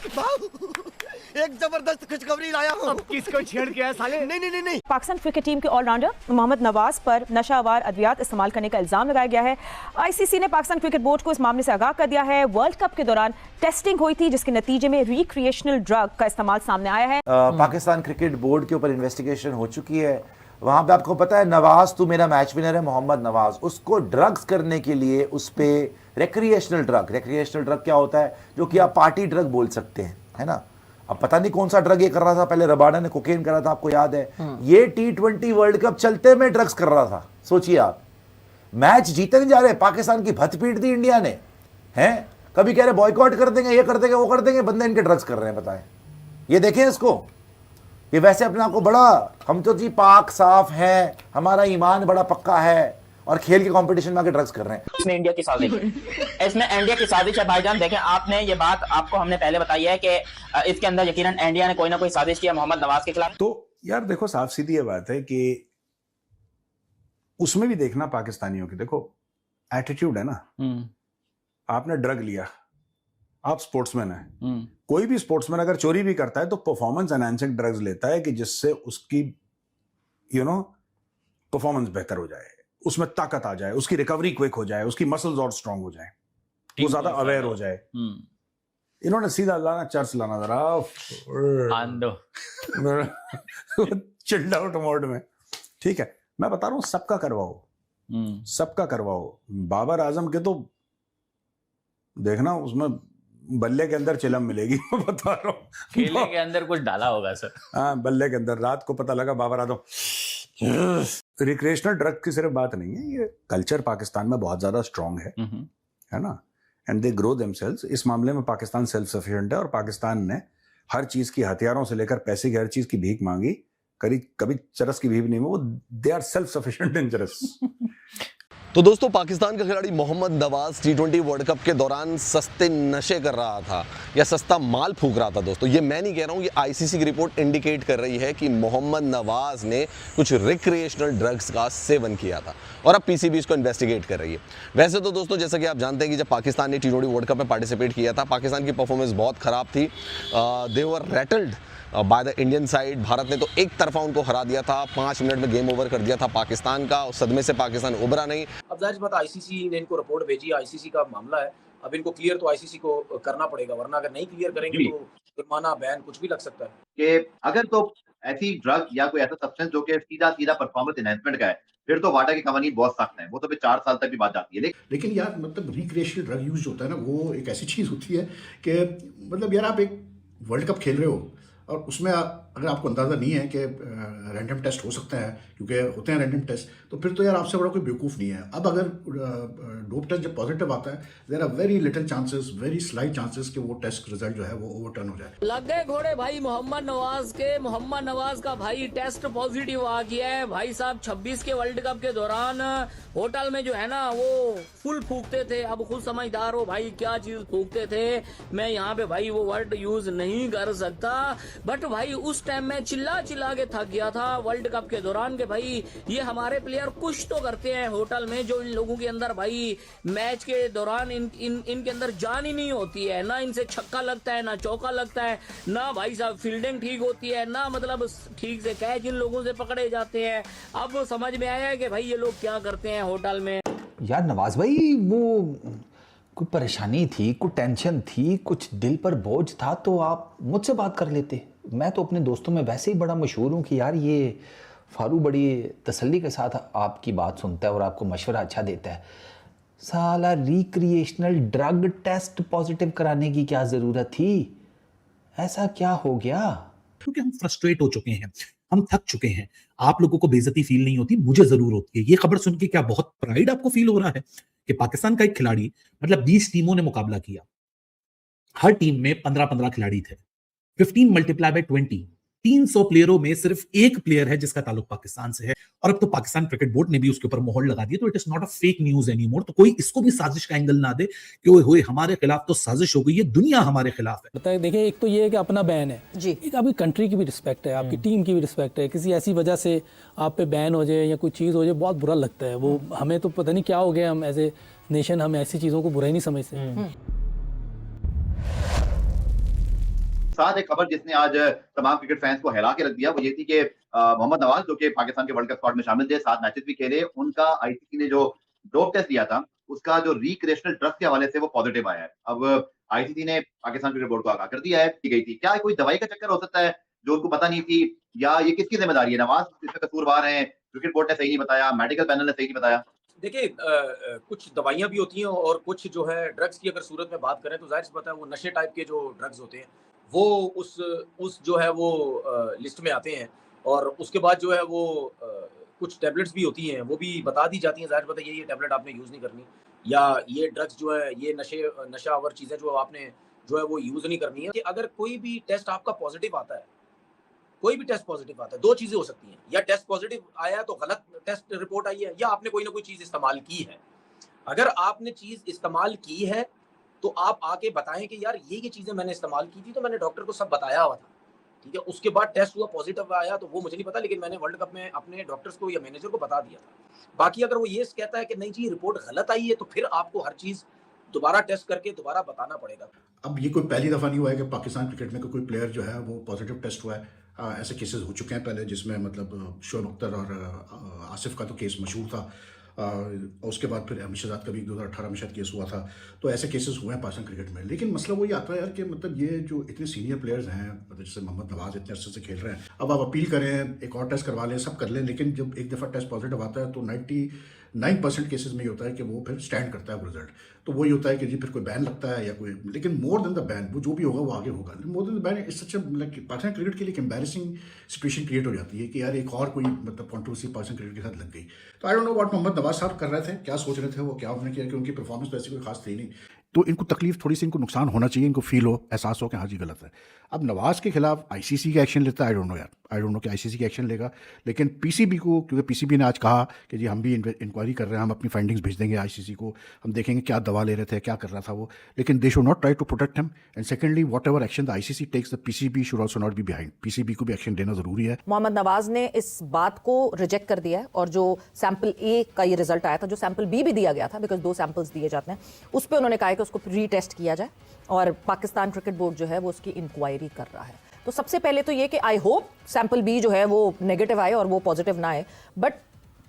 एक जबरदस्त खुशखबरी लाया हूँ। अब किसको छेड़ के आया साले? नहीं। पाकिस्तान क्रिकेट टीम के ऑलराउंडर मोहम्मद नवाज पर नशावार अद्वियात इस्तेमाल करने का इल्जाम लगाया गया है। आईसीसी ने पाकिस्तान क्रिकेट बोर्ड को इस मामले से आगाह कर दिया है। वर्ल्ड कप के दौरान टेस्टिंग हुई थी जिसके नतीजे में रिक्रिएशनल ड्रग का इस्तेमाल सामने आया है। पाकिस्तान क्रिकेट बोर्ड के ऊपर इन्वेस्टिगेशन हो चुकी है। वहां पे आपको पता है, नवाज तू मेरा मैच विनर है, मोहम्मद नवाज, उसको ड्रग्स करने के लिए उस पे रिक्रिएशनल ड्रग क्या होता है, जो कि आप पार्टी ड्रग बोल सकते हैं, है ना। अब पता नहीं कौन सा ड्रग ये कर रहा था, पहले रबाडा ने कोकेन करा था, आपको याद है। ये T20 वर्ल्ड कप चलते में ड्रग्स कर रहा था। सोचिए आप, मैच जीते नहीं जा रहे, पाकिस्तान की भत पीट दी इंडिया ने, हैं। कभी कह रहे बॉयकॉट कर देंगे, ये कर देंगे, वो कर देंगे, बंदे इनके ड्रग्स कर रहे हैं। बताएं, ये देखें इसको, ये वैसे अपने आप को बड़ा, हम तो जी पाक साफ है, हमारा ईमान बड़ा पक्का है, और खेल के कंपटीशन में आके ड्रग्स कर रहे हैं। इसमें इंडिया की साजिश है, इसमें इंडिया की साजिश है भाईजान। देखें, आपने ये बात आपको हमने पहले बताई है कि इसके अंदर यकीनन इंडिया ने कोई ना कोई साजिश किया मोहम्मद नवाज के खिलाफ। तो यार देखो, साफ सीधी ये बात है कि उसमें भी देखना पाकिस्तानियों की, देखो एटीट्यूड है ना। आपने ड्रग लिया, आप स्पोर्ट्समैन है, कोई भी स्पोर्ट्समैन अगर चोरी भी करता है तो परफॉर्मेंस एनहांसिंग ड्रग्स लेता है कि जिससे उसकी परफॉर्मेंस बेहतर हो जाए, उसमें ताकत आ जाए, उसकी रिकवरी क्विक हो जाए, उसकी मसल्स और स्ट्रांग हो जाए, वो ज्यादा अवेयर हो जाए। इन्होंने सीधा लाना, चर्च लाना, जरा चिल्ड आउट मोड में। ठीक है, मैं बता रहा हूं, सबका करवाओ, सबका करवाओ। बाबर आजम के तो देखना, उसमें बल्ले के अंदर चिलम मिलेगी। मैं बता रहा हूँ, केले के अंदर कुछ डाला होगा सर। हाँ, बल्ले के अंदर। रात को पता लगा बाबर आजम। रिक्रिएशनल ड्रग की सिर्फ बात नहीं है, ये कल्चर पाकिस्तान में बहुत ज्यादा स्ट्रांग है ना, एंड दे ग्रो देमसेल्व्स। इस मामले में पाकिस्तान सेल्फ सफिशिएंट है, और पाकिस्तान ने हर चीज की, हथियारों से लेकर पैसे की, हर चीज की भीख मांगी, कभी चरस की भीख नहीं, वो दे आर सेल्फ सफिशिएंट इन चरस। तो दोस्तों, पाकिस्तान का खिलाड़ी Mohammad Nawaz T20 world cup के दौरान सस्ते नशे कर रहा था या सस्ता माल फूंक रहा था। दोस्तों, ये मैं नहीं कह रहा हूँ, ये आईसीसी की रिपोर्ट इंडिकेट कर रही है कि मोहम्मद नवाज ने कुछ रिक्रिएशनल ड्रग्स का सेवन किया था, और अब पीसीबी इसको इन्वेस्टिगेट कर रही है। वैसे तो दोस्तों, जैसा कि आप जानते हैं कि जब पाकिस्तान ने T20 वर्ल्ड कप में पार्टिसिपेट किया था, पाकिस्तान की परफॉर्मेंस बहुत खराब थी। They were rattled by the Indian side. Bharat ने तो एक तरफा उनको हरा दिया था, 5 मिनट में गेम ओवर कर दिया था पाकिस्तान का। उस सदमे से पाकिस्तान उभरा नहीं। अब जाहिर बात, आईसीसी ने इनको रिपोर्ट भेजी, आईसीसी का मामला है, अब इनको क्लियर तो आईसीसी को करना पड़ेगा, वरना अगर नहीं क्लियर करेंगे तो जुर्माना, बैन, कुछ भी लग सकता है। कि अगर तो ऐसी ड्रग या कोई ऐसा सब्सटेंस जो कि सीधा परफॉर्मेंस एनहांसमेंट का है, फिर तो वाडा की कवानीन बहुत सख्त है, वो तो 4 साल तक भी बात जाती है। लेकिन यार, मतलब रिक्रिएशनल ड्रग यूज होता है ना, वो एक ऐसी चीज होती है कि मतलब यार, आप एक वर्ल्ड कप खेल रहे हो और उसमें अगर आपको अंदाज़ा नहीं है कि रैंडम टेस्ट हो सकता है, क्योंकि होते हैं रैंडम टेस्ट, तो फिर तो यार आपसे बड़ा कोई बेवकूफ़ नहीं है। अब अगर डोप टेस्ट जब पॉजिटिव आता है, there are very little chances, very slight chances कि वो टेस्ट रिजल्ट जो है वो ओवरटर्न हो जाए। लग गए घोड़े भाई मोहम्मद नवाज के। मोहम्मद नवाज का भाई टेस्ट पॉजिटिव आ गया है। भाई साहब 26 के वर्ल्ड कप के दौरान होटल में जो है ना, वो फुल फूकते थे। अब खुद समझदार हो भाई, क्या चीज फूकते थे। मैं यहाँ पे भाई वो वर्ड यूज नहीं कर सकता, बट भाई उस टाइम में चिल्ला के थक गया था वर्ल्ड कप के दौरान के भाई ये हमारे प्लेयर कुछ तो करते हैं होटल में, जो इन लोगों के अंदर भाई मैच के दौरान इनके अंदर जान ही नहीं होती है। ना इनसे छक्का लगता है, ना चौका लगता है, ना भाई साहब फील्डिंग ठीक होती है, ना मतलब ठीक से कैच इन लोगों से पकड़े जाते हैं। अब समझ में आया है कि भाई ये लोग क्या करते हैं होटल में। यार नवाज भाई, वो कोई परेशानी थी, कोई टेंशन थी, कुछ दिल पर बोझ था, तो आप मुझसे बात कर लेते। मैं तो अपने दोस्तों में वैसे ही बड़ा मशहूर हूँ कि यार ये फारू बड़ी तसल्ली के साथ आपकी बात सुनता है और आपको मशवरा अच्छा देता है। साला रिक्रिएशनल ड्रग टेस्ट पॉजिटिव कराने की क्या ज़रूरत थी? ऐसा क्या हो गया? क्योंकि हम फ्रस्ट्रेट हो चुके हैं, हम थक चुके हैं। आप लोगों को बेइज्जती फील नहीं होती, मुझे जरूर होती है। ये खबर सुन के क्या बहुत प्राइड आपको फील हो रहा है कि पाकिस्तान का एक खिलाड़ी, मतलब 20 टीमों ने मुकाबला किया, हर टीम में 15-15 खिलाड़ी थे, 15 मल्टीप्लाई बाय 20, 300 प्लेयरों में सिर्फ एक प्लेयर है जिसका ताल्लुक पाकिस्तान से है। और अब तो पाकिस्तान क्रिकेट बोर्ड ने भी उसके ऊपर मोहर लगा दी, तो it is not a fake news any more. तो कोई इसको भी साजिश का एंगल ना दे कि ओए होए हमारे खिलाफ तो साजिश हो गई है, दुनिया हमारे खिलाफ है। बताइए, देखिए, एक तो ये है कि अपना बैन है जी, एक आपकी कंट्री की भी रिस्पेक्ट है, आपकी टीम की भी रिस्पेक्ट है। किसी ऐसी वजह से आप पे बैन हो जाए या कोई चीज़ हो जाए, बहुत बुरा लगता है। वो हमें तो पता नहीं क्या हो गया, हम एज ए नेशन हम ऐसी चीज़ों को बुरा ही नहीं समझते। साथ एक खबर जिसने आज तमाम क्रिकेट फैंस को हिला के रख दिया वो ये थी कि मोहम्मद नवाज जो कि पाकिस्तान के वर्ल्ड कप स्क्वाड में शामिल थे, 7 मैचेस भी खेले, उनका आईसीसी ने जो डोप टेस्ट दिया था उसका जो रिक्रिएशनल ड्रग्स के हवाले से वो पॉजिटिव आया है। अब आईसीसी ने पाकिस्तान क्रिकेट बोर्ड को आगाह कर दिया है की गई थी। क्या कोई दवाई का चक्कर हो सकता है जो उनको पता नहीं थी, या ये किसकी जिम्मेदारी है? नवाज इसमें कसूरवार हैं, क्रिकेट बोर्ड ने सही नहीं बताया, मेडिकल पैनल ने सही नहीं बताया? देखिए कुछ दवाइयाँ भी होती हैं और कुछ जो है ड्रग्स की अगर सूरत में बात करें तो जाहिर सी बात है वो नशे टाइप के जो ड्रग्स होते हैं वो उस जो है वो लिस्ट में आते हैं, और उसके बाद जो है वो कुछ टैबलेट्स भी होती हैं वो भी बता दी जाती हैं, जाहिर बात है ये टैबलेट आपने यूज़ नहीं करनी, या ये ड्रग्स जो है ये नशावर चीज़ें जो आपने जो है वो यूज़ नहीं करनी है। कि अगर कोई भी टेस्ट आपका पॉजिटिव आता है, कोई भी टेस्ट पॉजिटिव आता है, दो चीज़ें हो सकती हैं, या टेस्ट पॉजिटिव आया तो गलत टेस्ट रिपोर्ट आई है, या आपने कोई ना कोई चीज़ इस्तेमाल की है। अगर आपने चीज़ इस्तेमाल की है तो आप आके बताएं कि यार ये चीज़ें मैंने इस्तेमाल की थी, तो मैंने डॉक्टर को सब बताया हुआ था, ठीक है, उसके बाद टेस्ट हुआ पॉजिटिव आया तो वो मुझे नहीं पता, लेकिन मैंने वर्ल्ड कप में अपने डॉक्टर्स को या मैनेजर को बता दिया था। बाकी अगर वो ये कहता है कि नहीं जी रिपोर्ट गलत आई है तो फिर आपको हर चीज़ दोबारा टेस्ट करके दोबारा बताना पड़ेगा। अब ये कोई पहली दफ़ा नहीं हुआ है कि पाकिस्तान क्रिकेट में कोई प्लेयर जो है वो पॉजिटिव टेस्ट हुआ है। ऐसे केसेस हो चुके हैं पहले, जिसमें मतलब शोएब अख्तर और आसिफ का तो केस मशहूर था, और उसके बाद फिर अहमद शहजाद का भी 2018 में शायद केस हुआ था। तो ऐसे केसेस हुए हैं पाकिस्तान क्रिकेट में। लेकिन मसला वही आता है यार कि मतलब ये जो इतने सीनियर प्लेयर्स हैं, मतलब जैसे मोहम्मद नवाज इतने अरसे से खेल रहे हैं, अब आप अपील करें, एक और टेस्ट करवा लें, सब कर लें, लेकिन जब एक दफ़ा टेस्ट पॉजिटिव आता है तो 99% केसेस में ये होता है कि वो फिर स्टैंड करता है वो रिजल्ट। तो वही होता है कि जी फिर कोई बैन लगता है या कोई, लेकिन मोर देन द बैन वो जो भी होगा वो आगे होगा। मोर देन द बैन इस सच पाकिस्तान क्रिकेट के लिए एक एम्बैरेसिंग सिचुएशन क्रिएट हो जाती है कि यार एक और कोई मतलब कंट्रोवर्सी पाकिस्तान क्रिकेट के साथ लग गई। तो I don't know what Mohammad Nawaz साहब कर रहे थे, क्या सोच रहे थे वो, क्या उन्होंने किया, कि उनकी परफॉर्मेंस तो ऐसी कोई खास थी नहीं। तो इनको तकलीफ थोड़ी सी, इनको नुकसान होना चाहिए, इनको फील हो, एहसास हो कि हाँ जी गलत है। अब नवाज के खिलाफ आईसीसी का एक्शन लेता है, आई डोंट नो यार, आई डोंट नो कि आईसीसी का एक्शन लेगा, लेकिन पीसीबी को, क्योंकि पीसीबी ने आज कहा कि जी हम भी इंक्वायरी कर रहे हैं, हम अपनी फाइंडिंग्स भेज देंगे आईसीसी को, हम देखेंगे क्या दवा ले रहे थे, क्या कर रहा था वो, लेकिन they should not try to protect him, and secondly whatever action the ICC takes the PCB should also not be behind. PCB को भी एक्शन लेना जरूरी है। मोहम्मद नवाज ने इस बात को रिजेक्ट कर दिया है, और जो सैंपल ए का ये रिजल्ट आया था, जो सैंपल बी भी दिया गया था, बिकॉज 2 सैंपल्स दिए जाते हैं, उस पर उन्होंने कहा है कि उसको रीटेस्ट किया जाए, और पाकिस्तान क्रिकेट बोर्ड जो है वो उसकी इंक्वायरी कर रहा है। तो सबसे पहले तो ये कि आई होप सैंपल बी जो है वो नेगेटिव आए और वो पॉजिटिव ना आए, बट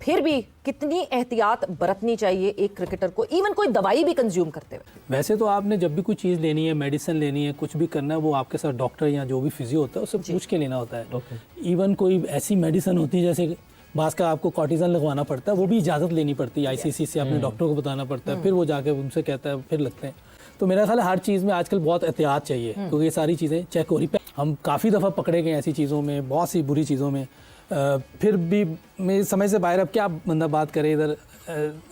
फिर भी कितनी एहतियात बरतनी चाहिए एक क्रिकेटर को, इवन कोई दवाई भी कंज्यूम करते हुए। वैसे तो आपने जब भी कोई चीज़ लेनी है, मेडिसिन लेनी है, कुछ भी करना है, वो आपके साथ डॉक्टर या जो भी फिजियो होता है उससे पूछ के लेना होता है। इवन कोई ऐसी मेडिसिन होती है जैसे बास का आपको कॉर्टिजन लगवाना पड़ता है, वो भी इजाज़त लेनी पड़ती है आईसीसी से, अपने डॉक्टर को बताना पड़ता है, फिर वो जाके उनसे कहता है, फिर लगते हैं। तो मेरा ख्याल है हर चीज़ में आजकल बहुत एहतियात चाहिए, क्योंकि ये सारी चीज़ें चेक हो रही है। हम काफ़ी दफ़ा पकड़े गए ऐसी चीज़ों में, बहुत सी बुरी चीज़ों में, फिर भी मेरी समझ से बाहर। अब क्या बंदा बात करे इधर,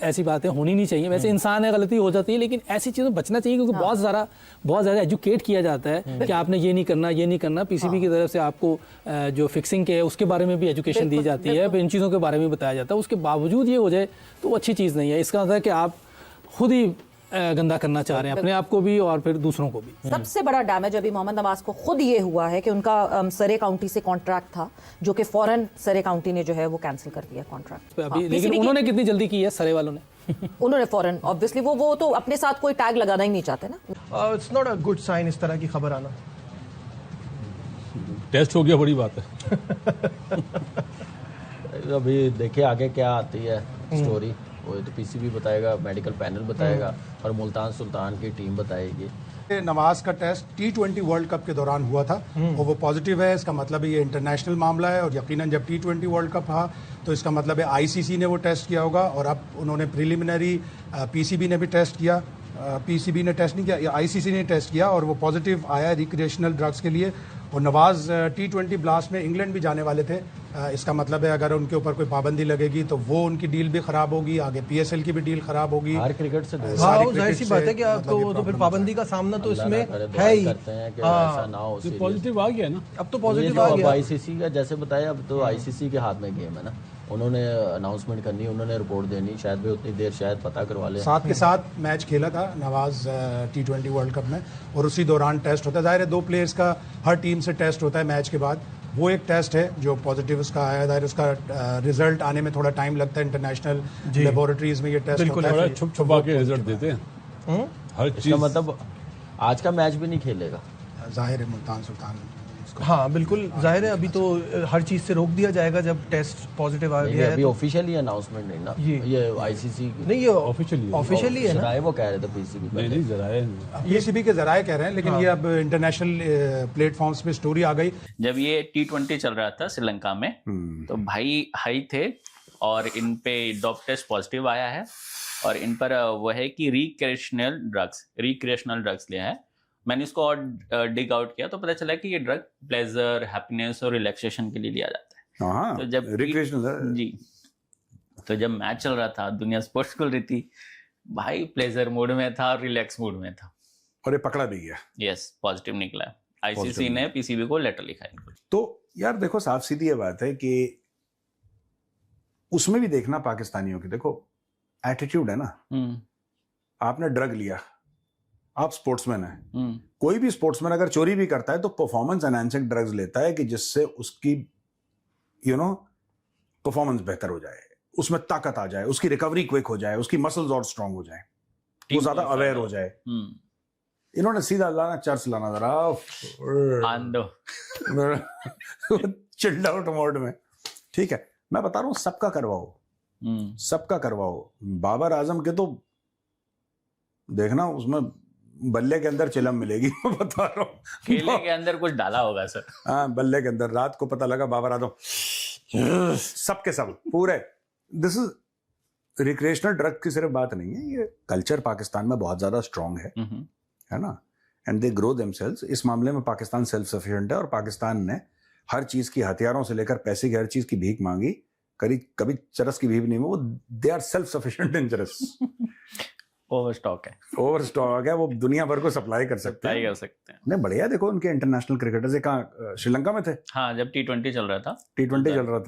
ऐसी बातें होनी नहीं चाहिए। वैसे इंसान है, गलती हो जाती है, लेकिन ऐसी चीज़ों में बचना चाहिए, क्योंकि बहुत ज़्यादा एजुकेट किया जाता है कि आपने ये नहीं करना, ये नहीं करना। पीसीबी की तरफ से आपको जो फिक्सिंग के है उसके बारे में भी एजुकेशन दी जाती है, इन चीज़ों के बारे में बताया जाता है। उसके बावजूद ये हो जाए तो वो अच्छी चीज़ नहीं है। इसका मतलब है कि आप खुद ही गंदा करना चाह रहे हैं अपने आप को भी और फिर दूसरों को भी। सबसे बड़ा डैमेज अभी मोहम्मद नवाज को खुद ये हुआ है कि उनका सरे काउंटी से कॉन्ट्रैक्ट था, जो कि फौरन सरे काउंटी ने जो है वो कैंसिल कर दिया कॉन्ट्रैक्ट अभी। लेकिन उन्होंने कितनी जल्दी की है सरे वालों ने? उन्होंने फौरन, ऑब्वियसली वो तो अपने साथ कोई टैग लगाना ही नहीं चाहते ना। It's not a good sign इस तरह की खबर आना। टेस्ट हो गया, बड़ी बात है। अभी देखिए आगे क्या आती है स्टोरी, वो तो पीसीबी बताएगा, मेडिकल पैनल बताएगा, और मुल्तान सुल्तान की टीम बताएगी। नवाज का टेस्ट T20 वर्ल्ड कप के दौरान हुआ था और वो पॉजिटिव है, इसका मतलब ये इंटरनेशनल मामला है, और यकीनन जब T20 वर्ल्ड कप था तो इसका मतलब है आईसीसी ने वो टेस्ट किया होगा, और अब उन्होंने प्रिलिमिनरी पीसीबी ने भी टेस्ट किया, पीसीबी ने टेस्ट नहीं किया, आईसीसी ने टेस्ट किया, और वो पॉजिटिव आया रिक्रिएशनल ड्रग्स के लिए। और नवाज T20 ब्लास्ट में इंग्लैंड भी जाने वाले थे, इसका मतलब है अगर उनके ऊपर कोई पाबंदी लगेगी तो वो उनकी डील भी खराब होगी, आगे पीएसएल की भी डील खराब होगी। हर क्रिकेट से जाहिर सी बात है कि आपको तो फिर पाबंदी का सामना तो इसमें है ही। ऐसा ना हो, पॉजिटिव आ गया ना, अब तो पॉजिटिव आ गया। आईसीसी का जैसे बताया, अब तो आईसीसी के हाथ में गेम है ना, उन्होंने अनाउंसमेंट करनी, उन्होंने रिपोर्ट देनी, शायद भी उतनी देर शायद पता करवा ले। 7 के 7 मैच खेला था नवाज T20 वर्ल्ड कप में, और उसी दौरान टेस्ट होता है। जाहिर है 2 प्लेयर्स का हर टीम से टेस्ट होता है मैच के बाद, वो एक टेस्ट है जो पॉजिटिव उसका आया। जाहिर उसका रिजल्ट आने में थोड़ा टाइम लगता है, इंटरनेशनल लेबोरेटरीज में ये टेस्ट होता है, छुप छुपा के रिजल्ट देते हैं हर चीज। मतलब आज का मैच भी नहीं खेलेगा, जाहिर है मुल्तान सुल्तान हाँ बिल्कुल जाहिर है, अभी तो हर चीज़ से रोक दिया जाएगा जब टेस्ट पॉजिटिव आ गया है। अभी तो ऑफिशियली अनाउंसमेंट नहीं ना, ये आईसीसी नहीं, ये ऑफिशियली है ना, वो कह रहे थे पीसीबी पीसीबी के जराए कह रहे हैं, लेकिन ये अब इंटरनेशनल प्लेटफॉर्म्स पे स्टोरी आ गई। जब ये T20 चल रहा था श्रीलंका में, तो भाई हाई थे और इन पे डॉप टेस्ट पॉजिटिव आया है और इन पर वो है कि रिक्रिएशनल ड्रग्स लिया है। मैंने इसको और डिग आउट किया तो पता चला कि ये ड्रग प्लेजर, हैप्पीनेस और रिलैक्सेशन के लिए लिया जाता है। तो जब जी, तो जब मैच चल रहा था, दुनिया स्पोर्ट्स खुल रही थी, भाई प्लेजर मूड में था और रिलैक्स मूड में था, और ये पकड़ा भी गया। यस, पॉजिटिव निकला। आईसीसी ने पीसीबी को लेटर लिखा इनको। तो यार देखो, साफ सीधी ये बात है कि उसमें भी देखना पाकिस्तानियों की, देखो एटीट्यूड है ना। आपने ड्रग लिया, आप स्पोर्ट्समैन है, कोई भी स्पोर्ट्समैन अगर चोरी भी करता है तो परफॉर्मेंस एनहांसिंग ड्रग्स लेता है कि जिससे उसकी परफॉर्मेंस बेहतर हो जाए, उसमें ताकत आ जाए, उसकी रिकवरी क्विक हो जाए, उसकी मसल्स और स्ट्रांग हो जाए, वो ज्यादा अवेयर हो जाए। इन्होंने सीधा लाना चर्च लाना जरा चिल्ड आउट मोड में। ठीक है, मैं बता रहा हूं सबका करवाओ, सबका करवाओ। बाबर आजम के तो देखना उसमें बल्ले के अंदर चिलम मिलेगी, मैं बता रहा हूँ। केले के अंदर कुछ डाला होगा सर। हाँ, बल्ले के अंदर रात को पता लगा बाबर आजम सबके सब पूरे। दिस इज रिक्रिएशनल ड्रग की सिर्फ बात नहीं है, ये कल्चर पाकिस्तान में बहुत ज्यादा स्ट्रांग है ना, एंड दे ग्रो देमसेल्व्स। इस मामले में पाकिस्तान सेल्फ सफिशिएंट है और पाकिस्तान ने हर चीज की, हथियारों से लेकर पैसे की, हर चीज की भीख मांगी, कभी चरस की भीख नहीं, वो दे आर सेल्फ सफिशिएंट इन चरस। ओवरस्टॉक है, वो दुनिया भर को सप्लाई कर सकते हैं। नहीं, बढ़िया। देखो उनके इंटरनेशनल क्रिकेटर्स कहाँ, श्रीलंका में थे। हाँ, जब T20 चल रहा था,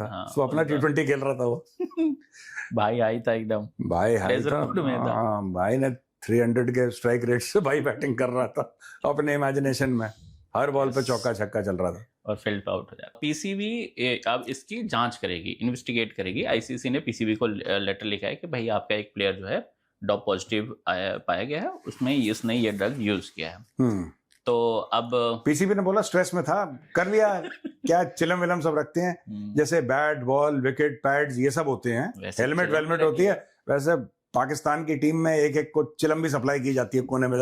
हाँ, तो अपना T20 खेल रहा था वो। भाई हाई था एकदम, भाई हाई था। हाँ, भाई ने 300 के स्ट्राइक रेट से भाई बैटिंग कर रहा था अपने इमेजिनेशन में, हर बॉल पे चौका छक्का चल रहा था और फील्ड आउट हो जाता। पीसीबी अब इसकी जांच करेगी, इन्वेस्टिगेट करेगी। आईसीसी ने पीसीबी को लेटर लिखा है कि भाई आपका एक प्लेयर जो है डॉप पॉजिटिव पाया गया है, उसने ये ड्रग यूज किया है। तो अब पीसीबी ने बोला स्ट्रेस में था, कर लिया। क्या चिलम विलम सब रखते हैं, जैसे बैट, बॉल, विकेट, पैड्स, ये सब होते हैं, हेलमेट वेलमेट होती है, वैसे पाकिस्तान की टीम में एक एक को चिलम भी सप्लाई की जाती है कोने में।